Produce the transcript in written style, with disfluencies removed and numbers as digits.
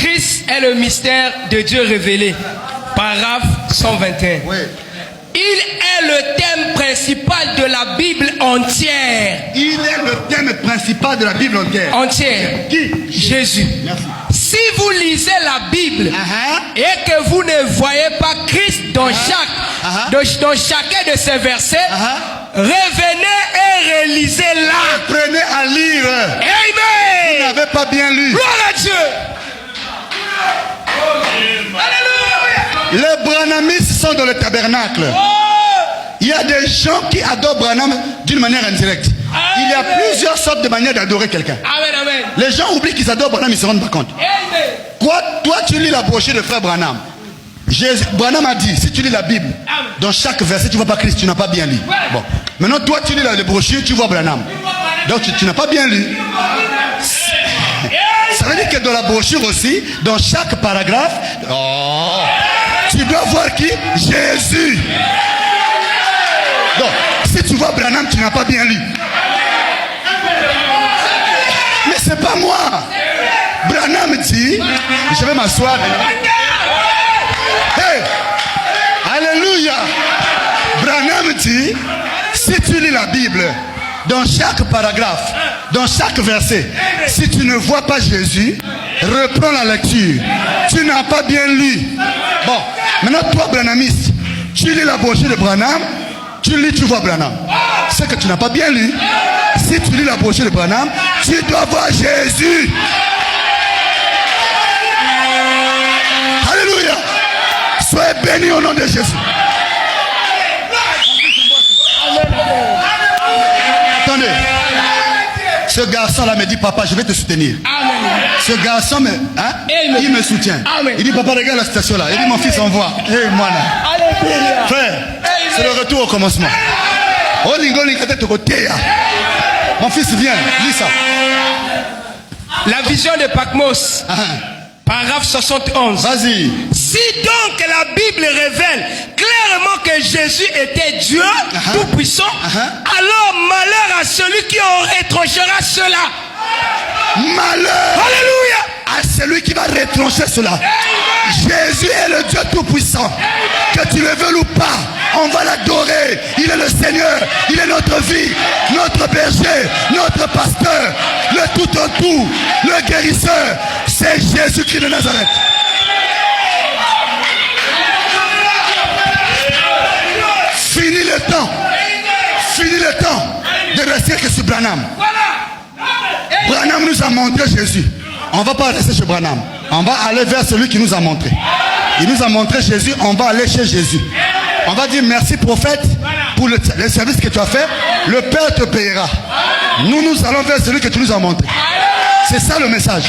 Christ est le mystère de Dieu révélé. Paragraphe 121. Oui. Il est le thème principal de la Bible entière. Il est le thème principal de la Bible entière. Entière. Qui? Jésus. Merci. Si vous lisez la Bible et que vous ne voyez pas Christ dans dans chacun de ces versets, revenez et relisez-la. Apprenez à lire. Amen. Vous n'avez pas bien lu. Gloire à Dieu. Alléluia. Les branhamistes sont dans le tabernacle. Il y a des gens qui adorent Branham d'une manière indirecte. Il y a plusieurs sortes de manières d'adorer quelqu'un. Amen, amen. Les gens oublient qu'ils adorent Branham, ils ne se rendent pas compte. Amen. Toi, tu lis la brochure de frère Branham. Branham a dit, si tu lis la Bible, dans chaque verset, tu ne vois pas Christ, tu n'as pas bien lu. Bon. Maintenant, toi, tu lis la brochure, tu vois Branham. Donc, tu n'as pas bien lu. Ça veut dire que dans la brochure aussi, dans chaque paragraphe, tu dois voir qui? Jésus. Donc, si tu vois Branham, tu n'as pas bien lu. Mais c'est pas moi. Branham dit, je vais m'asseoir. Hey, alléluia. Branham dit, si tu lis la Bible, dans chaque paragraphe, dans chaque verset, si tu ne vois pas Jésus, reprends la lecture. Tu n'as pas bien lu. Bon, maintenant toi, Branhamiste, tu lis la brochure de Branham, tu lis, tu vois Branham. C'est que tu n'as pas bien lu. Si tu lis la brochure de Branham, tu dois voir Jésus. Alléluia. Soyez bénis au nom de Jésus. Attendez. Ce garçon-là me dit, papa, je vais te soutenir. Amen. Ce garçon, il me soutient. Amen. Il dit, papa, regarde la situation là. Il dit, mon fils, envoie. Hey, moi là. Alléluia. Frère, c'est le retour au commencement. Mon fils, viens, lis ça. La vision de Patmos. Paragraphe 71. Vas-y. Si donc la Bible révèle clairement que Jésus était Dieu tout-puissant, alors malheur à celui qui en retranchera cela. Malheur. Alléluia. À celui qui va retrancher cela. Jésus est le Dieu tout-puissant. Que tu le veuilles ou pas, on va l'adorer. Il est le Seigneur. Il est notre vie, notre berger, notre pasteur, le tout en tout, le guérisseur. C'est Jésus-Christ de Nazareth. Fini le temps. Fini le temps de rester que sur Branham. Branham nous a montré Jésus. On ne va pas rester chez Branham. On va aller vers celui qui nous a montré. Il nous a montré Jésus, on va aller chez Jésus. On va dire merci prophète pour le service que tu as fait. Le Père te payera. Nous allons vers celui que tu nous as montré. C'est ça le message.